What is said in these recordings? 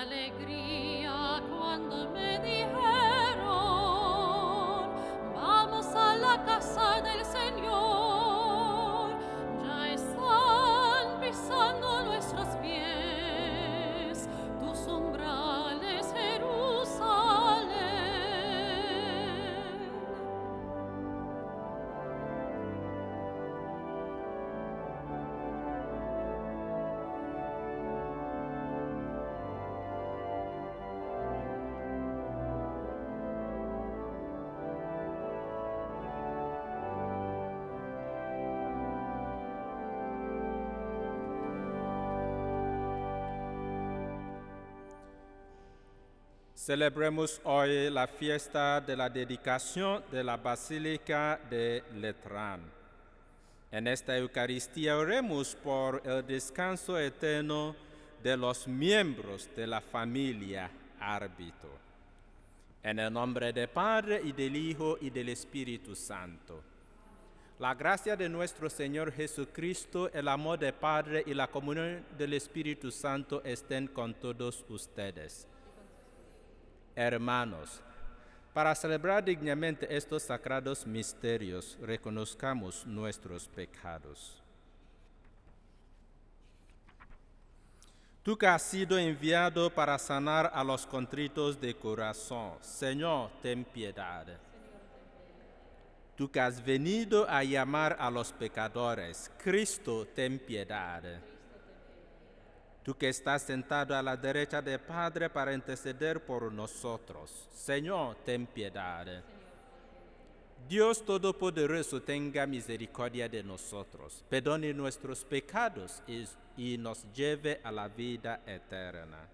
alegría cuando me dijeron, vamos a la casa del Señor. Ya están pisando nuestros pies tus umbrales, Jerusalén. Celebremos hoy la fiesta de la dedicación de la Basílica de Letrán. En esta Eucaristía oremos por el descanso eterno de los miembros de la familia Árbito. En el nombre del Padre, y del Hijo, y del Espíritu Santo. La gracia de nuestro Señor Jesucristo, el amor del Padre y la comunión del Espíritu Santo estén con todos ustedes. Hermanos, para celebrar dignamente estos sagrados misterios, reconozcamos nuestros pecados. Tú que has sido enviado para sanar a los contritos de corazón, Señor, ten piedad. Tú que has venido a llamar a los pecadores, Cristo, ten piedad. Tú que estás sentado a la derecha del Padre para interceder por nosotros, Señor, ten piedad. Dios Todopoderoso tenga misericordia de nosotros, perdone nuestros pecados y nos lleve a la vida eterna.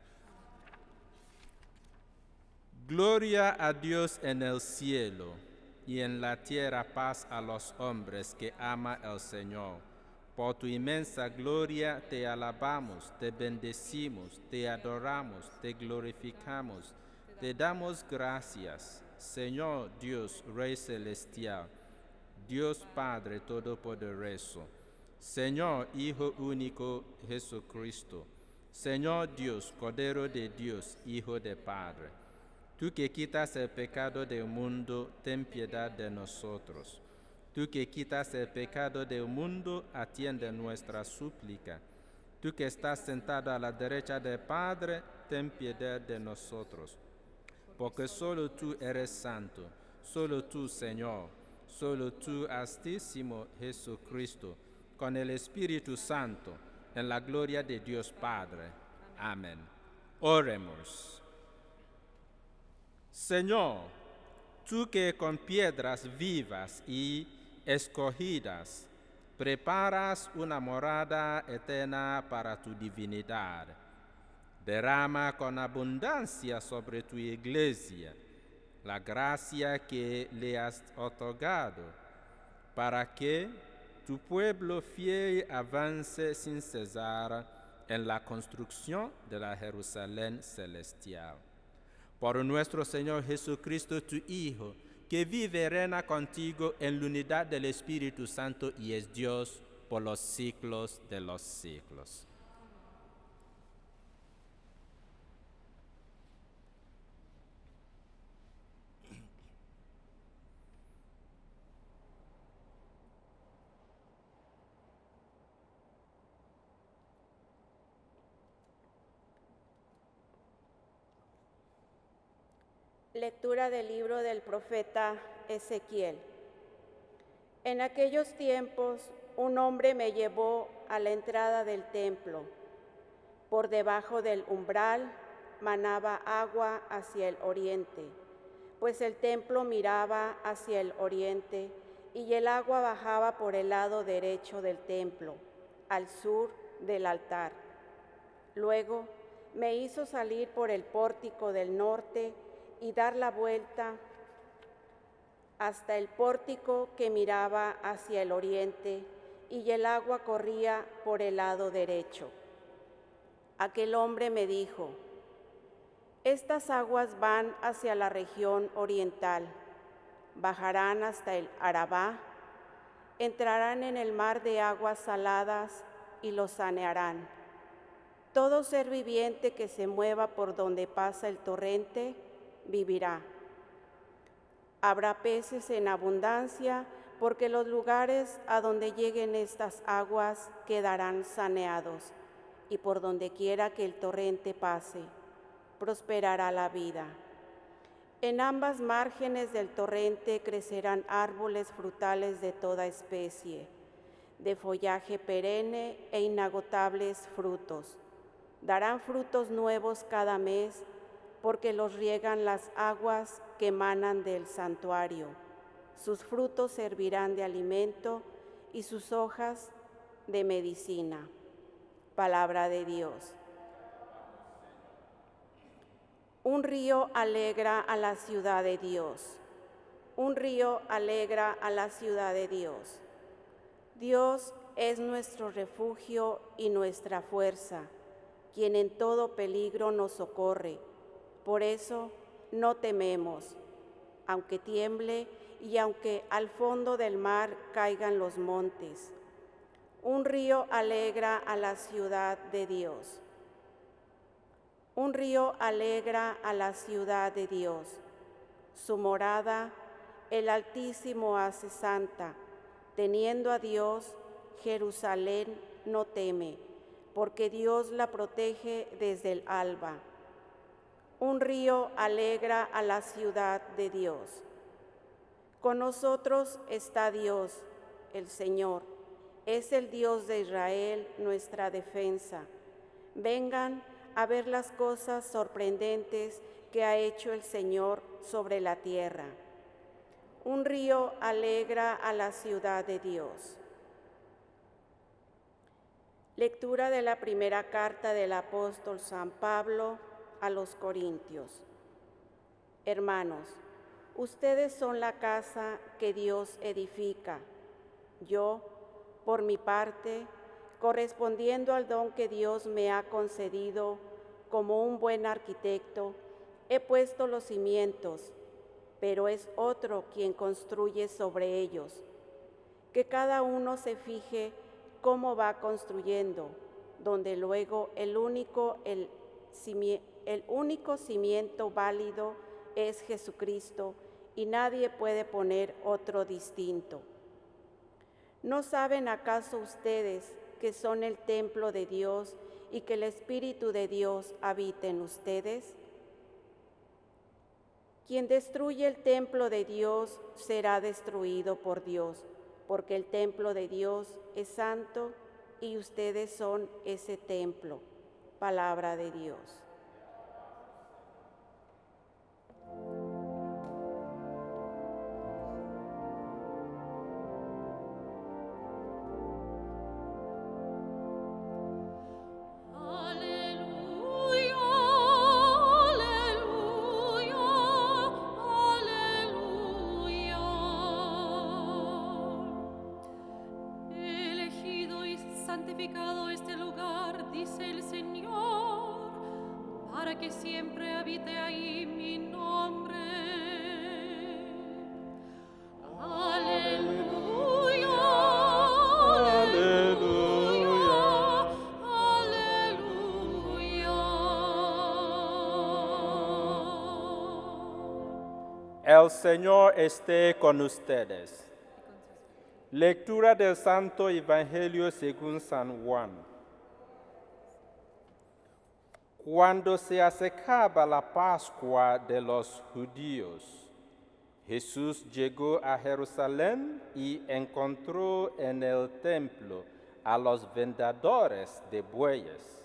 Gloria a Dios en el cielo y en la tierra paz a los hombres que ama el Señor. Por tu inmensa gloria te alabamos, te bendecimos, te adoramos, te glorificamos, te damos gracias, Señor Dios, Rey Celestial, Dios Padre Todopoderoso, Señor Hijo Único Jesucristo, Señor Dios, Cordero de Dios, Hijo de Padre. Tú que quitas el pecado del mundo, ten piedad de nosotros. Tú que quitas el pecado del mundo, atiende nuestra súplica. Tú que estás sentado a la derecha del Padre, ten piedad de nosotros. Porque solo tú eres santo, solo tú, Señor, solo tú, Altísimo Jesucristo, con el Espíritu Santo, en la gloria de Dios Padre. Amén. Oremos. Señor, tú que con piedras vivas y escogidas preparas una morada eterna para tu divinidad, derrama con abundancia sobre tu iglesia la gracia que le has otorgado, para que tu pueblo fiel avance sin cesar en la construcción de la Jerusalén celestial. Por nuestro Señor Jesucristo, tu Hijo, que vive y reina contigo en la unidad del Espíritu Santo y es Dios por los siglos de los siglos. Lectura del libro del profeta Ezequiel. En aquellos tiempos, un hombre me llevó a la entrada del templo. Por debajo del umbral manaba agua hacia el oriente, pues el templo miraba hacia el oriente y el agua bajaba por el lado derecho del templo, al sur del altar. Luego me hizo salir por el pórtico del norte y dar la vuelta hasta el pórtico que miraba hacia el oriente, y el agua corría por el lado derecho. Aquel hombre me dijo: estas aguas van hacia la región oriental, bajarán hasta el Arabá, entrarán en el mar de aguas saladas y lo sanearán. Todo ser viviente que se mueva por donde pasa el torrente vivirá. Habrá peces en abundancia, porque los lugares a donde lleguen estas aguas quedarán saneados, y por donde quiera que el torrente pase, prosperará la vida. En ambas márgenes del torrente crecerán árboles frutales de toda especie, de follaje perenne e inagotables frutos. Darán frutos nuevos cada mes, porque los riegan las aguas que emanan del santuario. Sus frutos servirán de alimento y sus hojas de medicina. Palabra de Dios. Un río alegra a la ciudad de Dios. Un río alegra a la ciudad de Dios. Dios es nuestro refugio y nuestra fuerza, quien en todo peligro nos socorre. Por eso no tememos, aunque tiemble y aunque al fondo del mar caigan los montes. Un río alegra a la ciudad de Dios. Un río alegra a la ciudad de Dios. Su morada el Altísimo hace santa. Teniendo a Dios, Jerusalén no teme, porque Dios la protege desde el alba. Un río alegra a la ciudad de Dios. Con nosotros está Dios, el Señor. Es el Dios de Israel, nuestra defensa. Vengan a ver las cosas sorprendentes que ha hecho el Señor sobre la tierra. Un río alegra a la ciudad de Dios. Lectura de la primera carta del apóstol San Pablo a los Corintios. Hermanos, ustedes son la casa que Dios edifica. Yo, por mi parte, correspondiendo al don que Dios me ha concedido como un buen arquitecto, he puesto los cimientos, pero es otro quien construye sobre ellos. Que cada uno se fije cómo va construyendo, donde luego el único cimiento válido es Jesucristo, y nadie puede poner otro distinto. ¿No saben acaso ustedes que son el templo de Dios y que el Espíritu de Dios habita en ustedes? Quien destruye el templo de Dios será destruido por Dios, porque el templo de Dios es santo y ustedes son ese templo. Palabra de Dios. Santificado este lugar, dice el Señor, para que siempre habite ahí mi nombre. Aleluya, aleluya, aleluya. El Señor esté con ustedes. Lectura del Santo Evangelio según San Juan. Cuando se acercaba la Pascua de los judíos, Jesús llegó a Jerusalén y encontró en el templo a los vendedores de bueyes,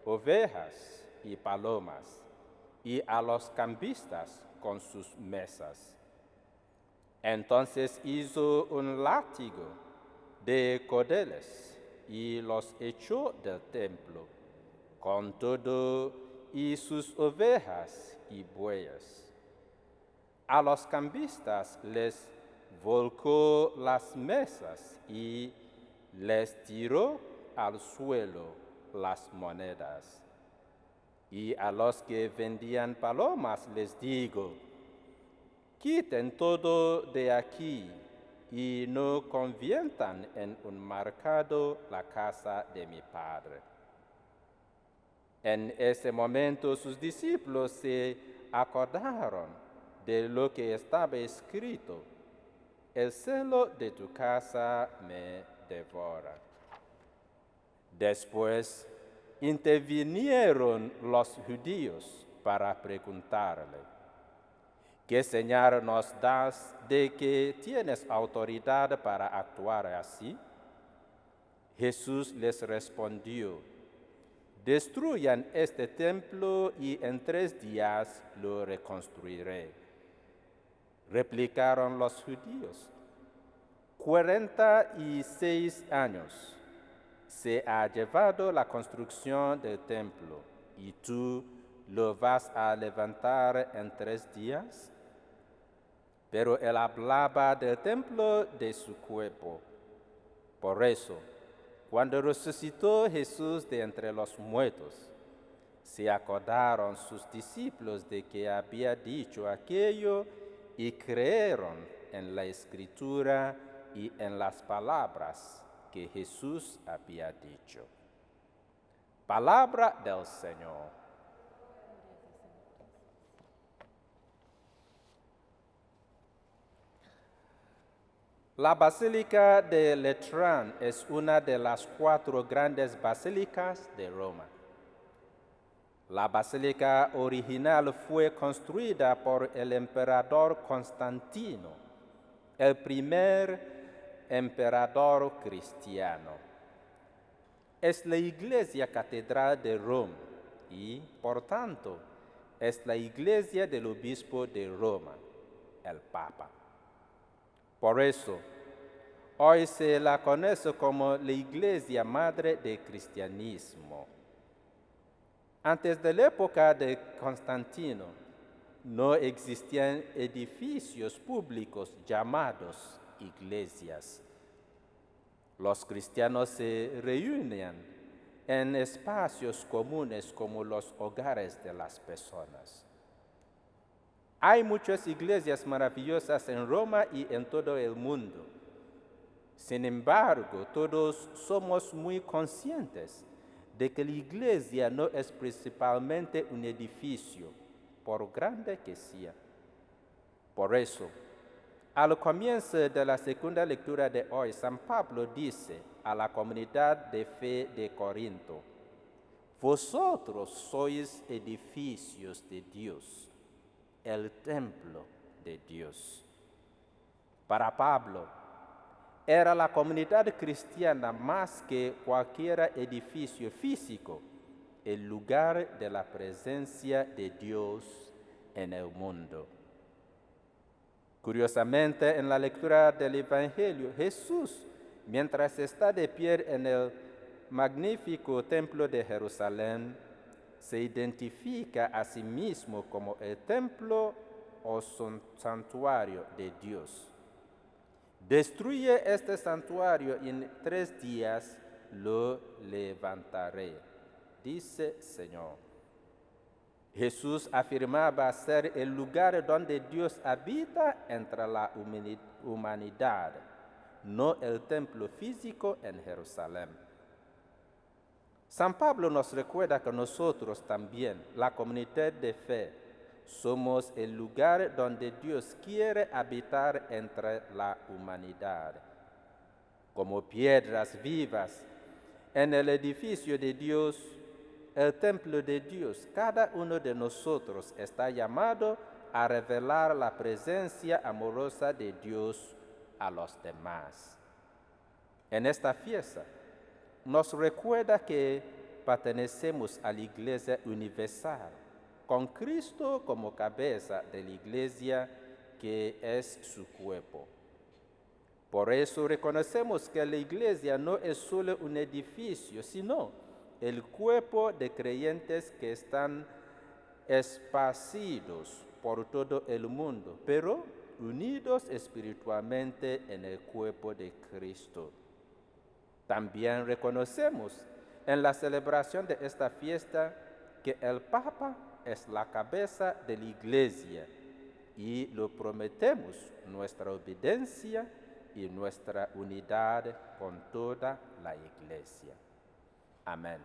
ovejas y palomas, y a los cambistas con sus mesas. Entonces hizo un látigo de cordeles y los echó del templo, con todo y sus ovejas y bueyes. A los cambistas les volcó las mesas y les tiró al suelo las monedas. Y a los que vendían palomas les digo: quiten todo de aquí y no conviertan en un mercado la casa de mi Padre. En ese momento sus discípulos se acordaron de lo que estaba escrito: el celo de tu casa me devora. Después intervinieron los judíos para preguntarle: ¿qué señal nos das de que tienes autoridad para actuar así? Jesús les respondió: destruyan este templo y en 3 días lo reconstruiré. Replicaron los judíos: 46 años se ha llevado la construcción del templo, ¿y tú lo vas a levantar en 3 días? Pero él hablaba del templo de su cuerpo. Por eso, cuando resucitó Jesús de entre los muertos, se acordaron sus discípulos de que había dicho aquello y creyeron en la Escritura y en las palabras que Jesús había dicho. Palabra del Señor. La Basílica de Letrán es una de las 4 grandes basílicas de Roma. La basílica original fue construida por el emperador Constantino, el primer emperador cristiano. Es la iglesia catedral de Roma y, por tanto, es la iglesia del obispo de Roma, el Papa. Por eso, hoy se la conoce como la iglesia madre del cristianismo. Antes de la época de Constantino, no existían edificios públicos llamados iglesias. Los cristianos se reunían en espacios comunes como los hogares de las personas. Hay muchas iglesias maravillosas en Roma y en todo el mundo. Sin embargo, todos somos muy conscientes de que la iglesia no es principalmente un edificio, por grande que sea. Por eso, al comienzo de la segunda lectura de hoy, San Pablo dice a la comunidad de fe de Corinto: vosotros sois edificios de Dios, el templo de Dios. Para Pablo, era la comunidad cristiana más que cualquier edificio físico, el lugar de la presencia de Dios en el mundo. Curiosamente, en la lectura del Evangelio, Jesús, mientras está de pie en el magnífico templo de Jerusalén, se identifica a sí mismo como el templo o santuario de Dios. Destruye este santuario y en 3 días lo levantaré, dice Señor. Jesús afirmaba ser el lugar donde Dios habita entre la humanidad, no el templo físico en Jerusalén. San Pablo nos recuerda que nosotros también, la comunidad de fe, somos el lugar donde Dios quiere habitar entre la humanidad. Como piedras vivas en el edificio de Dios, el templo de Dios, cada uno de nosotros está llamado a revelar la presencia amorosa de Dios a los demás. En esta fiesta nos recuerda que pertenecemos a la Iglesia universal, con Cristo como cabeza de la Iglesia, que es su cuerpo. Por eso reconocemos que la Iglesia no es solo un edificio, sino el cuerpo de creyentes que están esparcidos por todo el mundo, pero unidos espiritualmente en el cuerpo de Cristo. También reconocemos en la celebración de esta fiesta que el Papa es la cabeza de la Iglesia y lo prometemos nuestra obediencia y nuestra unidad con toda la Iglesia. Amén.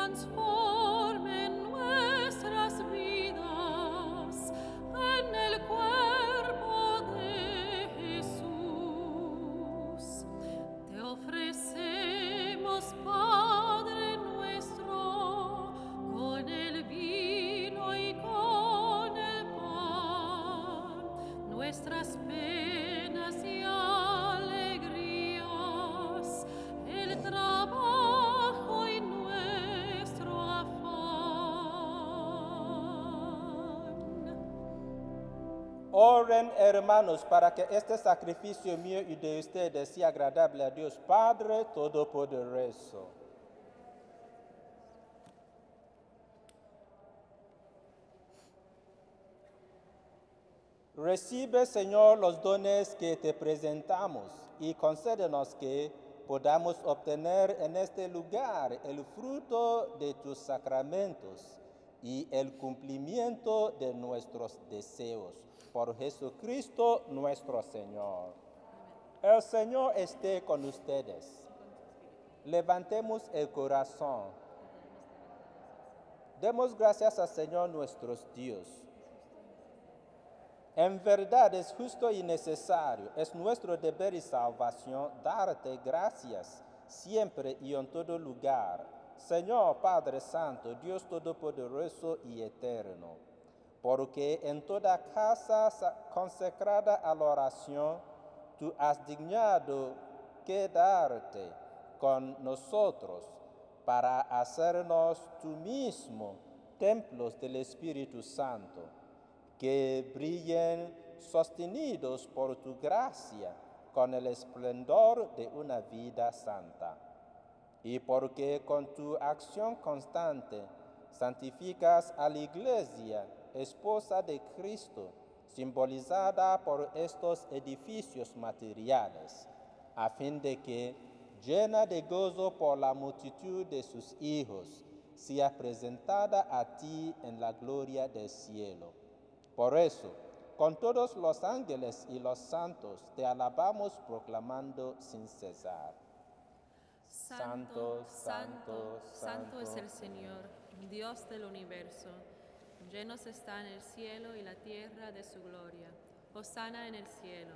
transforme nuestras vidas en el cuerpo de Jesús. Te ofrecemos, Padre nuestro, con el vino y con el pan, nuestras penas y alegrías, el trabajo y nuestro afán. Oren, hermanos, para que este sacrificio mío y de ustedes sea agradable a Dios Padre Todopoderoso. Recibe, Señor, los dones que te presentamos y concédenos que podamos obtener en este lugar el fruto de tus sacramentos y el cumplimiento de nuestros deseos. Por Jesucristo nuestro Señor. El Señor esté con ustedes. Levantemos el corazón. Demos gracias al Señor nuestro Dios. En verdad es justo y necesario, es nuestro deber y salvación darte gracias siempre y en todo lugar, Señor Padre Santo, Dios Todopoderoso y Eterno, porque en toda casa consecrada a la oración, tú has dignado quedarte con nosotros para hacernos tú mismo templos del Espíritu Santo, que brillen sostenidos por tu gracia con el esplendor de una vida santa. Y porque con tu acción constante santificas a la Iglesia, esposa de Cristo, simbolizada por estos edificios materiales, a fin de que, llena de gozo por la multitud de sus hijos, sea presentada a ti en la gloria del cielo. Por eso, con todos los ángeles y los santos, te alabamos proclamando sin cesar. Santo, santo, santo es el Señor, Dios del universo. Llenos están el cielo y la tierra de su gloria. Hosana en el cielo.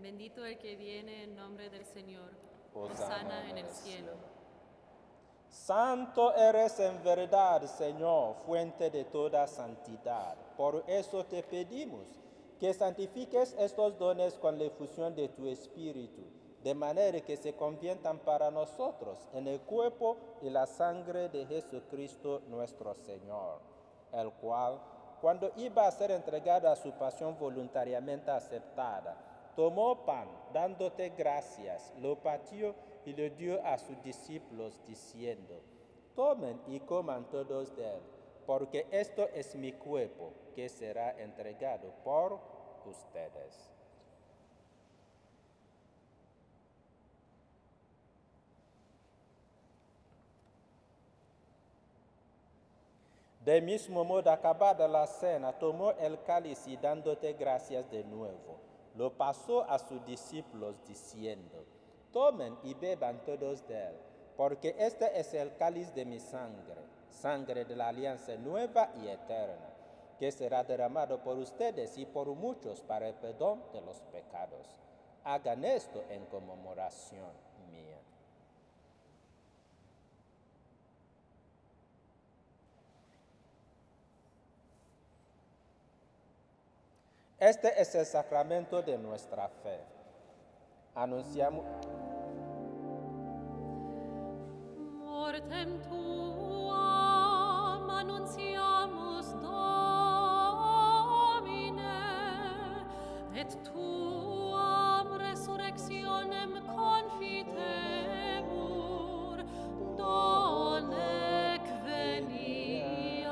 Bendito el que viene en nombre del Señor. Hosana en el cielo. Santo eres en verdad, Señor, fuente de toda santidad. Por eso te pedimos que santifiques estos dones con la efusión de tu Espíritu, de manera que se conviertan para nosotros en el cuerpo y la sangre de Jesucristo nuestro Señor, el cual, cuando iba a ser entregado a su pasión voluntariamente aceptada, tomó pan, dándote gracias, lo partió y lo dio a sus discípulos, diciendo: tomen y coman todos de él, porque esto es mi cuerpo, que será entregado por ustedes. Del mismo modo, acabada la cena, tomó el cáliz y dándote gracias de nuevo, lo pasó a sus discípulos, diciendo: tomen y beban todos de él, porque este es el cáliz de mi sangre, sangre de la alianza nueva y eterna, que será derramado por ustedes y por muchos para el perdón de los pecados. Hagan esto en conmemoración mía. Este es el sacramento de nuestra fe. Anunciamos. Mortem tuam annunciamus, Domine, et tuam resurrectionem confitemur, donec venias.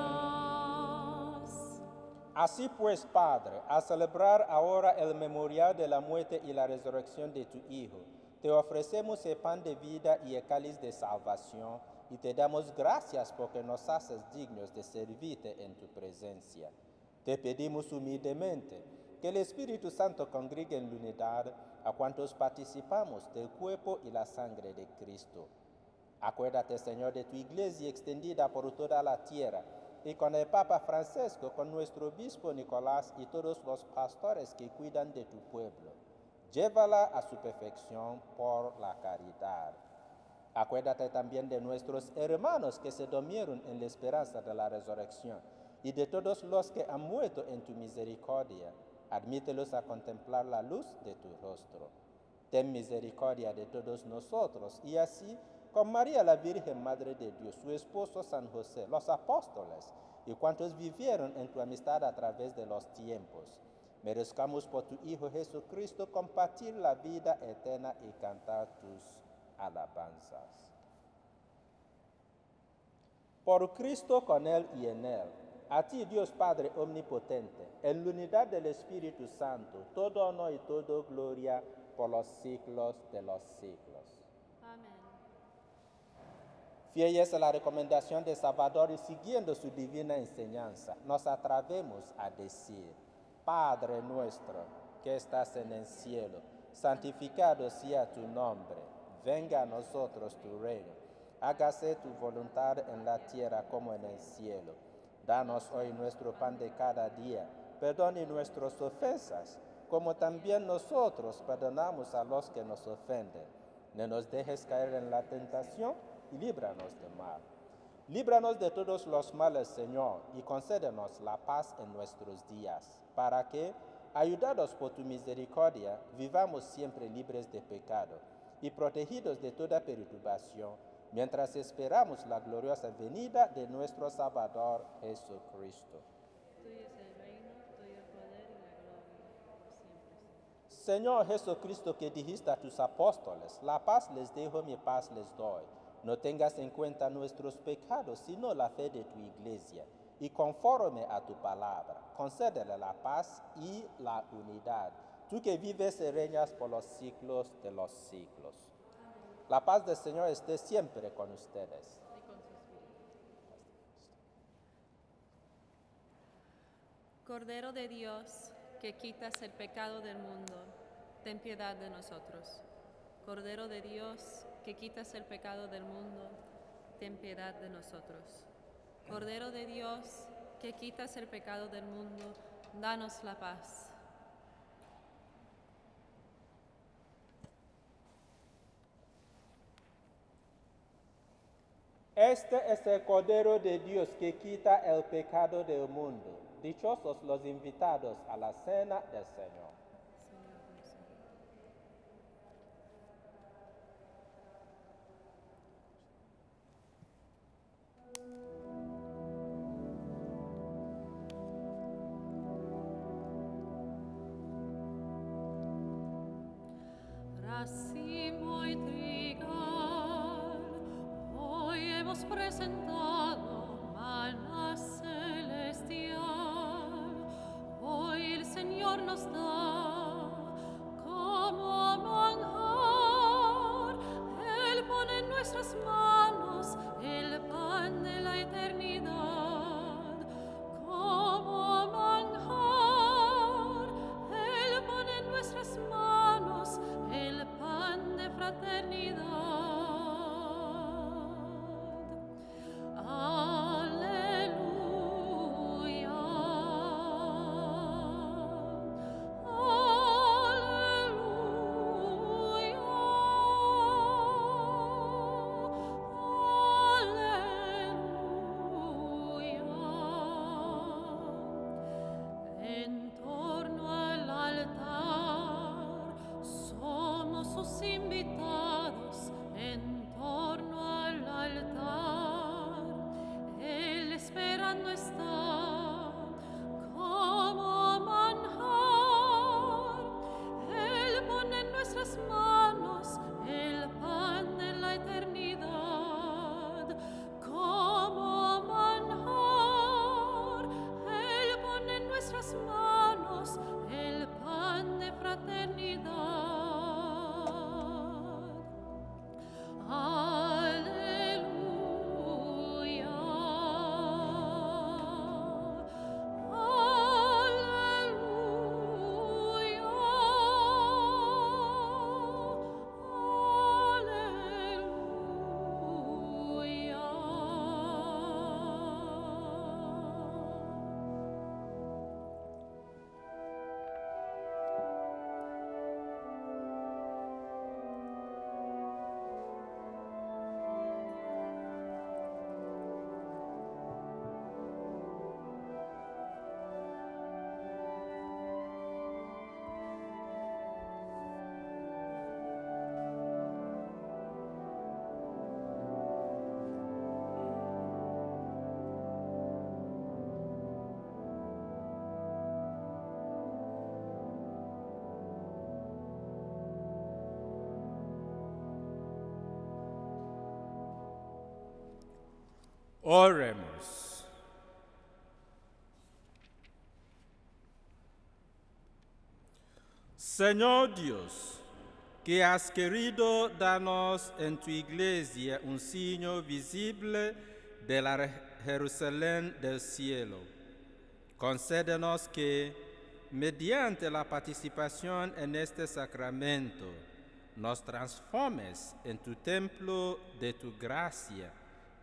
Así pues, Padre, al celebrar ahora el memorial de la muerte y la resurrección de tu Hijo, te ofrecemos el pan de vida y el cáliz de salvación, y te damos gracias porque nos haces dignos de servirte en tu presencia. Te pedimos humildemente que el Espíritu Santo congregue en unidad a cuantos participamos del cuerpo y la sangre de Cristo. Acuérdate, Señor, de tu iglesia extendida por toda la tierra, y con el Papa Francisco, con nuestro obispo Nicolás y todos los pastores que cuidan de tu pueblo. Llévala a su perfección por la caridad. Acuérdate también de nuestros hermanos que se durmieron en la esperanza de la resurrección, y de todos los que han muerto en tu misericordia. Admítelos a contemplar la luz de tu rostro. Ten misericordia de todos nosotros, y así, con María la Virgen Madre de Dios, su esposo San José, los apóstoles y cuantos vivieron en tu amistad a través de los tiempos, merezcamos por tu Hijo Jesucristo compartir la vida eterna y cantar tus alabanzas. Por Cristo, con Él y en Él, a ti, Dios Padre omnipotente, en la unidad del Espíritu Santo, todo honor y toda gloria por los siglos de los siglos. Amén. Fieles a la recomendación de Salvador y siguiendo su divina enseñanza, nos atrevemos a decir: Padre nuestro que estás en el cielo, santificado sea tu nombre, venga a nosotros tu reino, hágase tu voluntad en la tierra como en el cielo. Danos hoy nuestro pan de cada día, perdona nuestras ofensas, como también nosotros perdonamos a los que nos ofenden. No nos dejes caer en la tentación y líbranos del mal. Líbranos de todos los males, Señor, y concédenos la paz en nuestros días, para que, ayudados por tu misericordia, vivamos siempre libres de pecado y protegidos de toda perturbación, mientras esperamos la gloriosa venida de nuestro Salvador Jesucristo. Tuyo es el reino, tuyo el poder y la gloria, por siempre. Señor Jesucristo, que dijiste a tus apóstoles: la paz les dejo, mi paz les doy. No tengas en cuenta nuestros pecados, sino la fe de tu iglesia, y conforme a tu palabra, concédele la paz y la unidad, tú que vives y reinas por los siglos de los siglos. La paz del Señor esté siempre con ustedes. Y con su espíritu. Cordero de Dios, que quitas el pecado del mundo, ten piedad de nosotros. Cordero de Dios, que quitas el pecado del mundo, ten piedad de nosotros. Cordero de Dios, que quitas el pecado del mundo, danos la paz. Este es el Cordero de Dios que quita el pecado del mundo. Dichosos los invitados a la cena del Señor. Racimo y trigal, hoy hemos presentado maná celestial. Hoy el Señor nos da Oremos. Señor Dios, que has querido darnos en tu iglesia un signo visible de la Jerusalén del cielo, concédenos que, mediante la participación en este sacramento, nos transformes en tu templo de tu gracia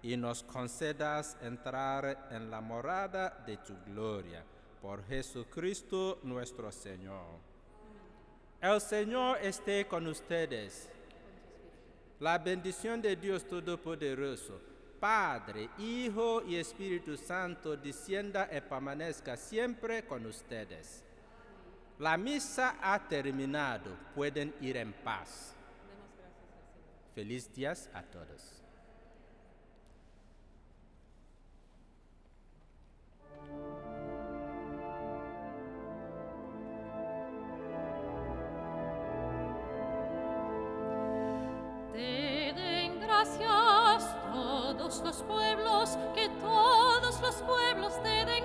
y nos concedas entrar en la morada de tu gloria. Por Jesucristo nuestro Señor. El Señor esté con ustedes. La bendición de Dios Todopoderoso, Padre, Hijo y Espíritu Santo, descienda y permanezca siempre con ustedes. La misa ha terminado. Pueden ir en paz. Feliz días a todos. Te den gracias todos los pueblos, que todos los pueblos te den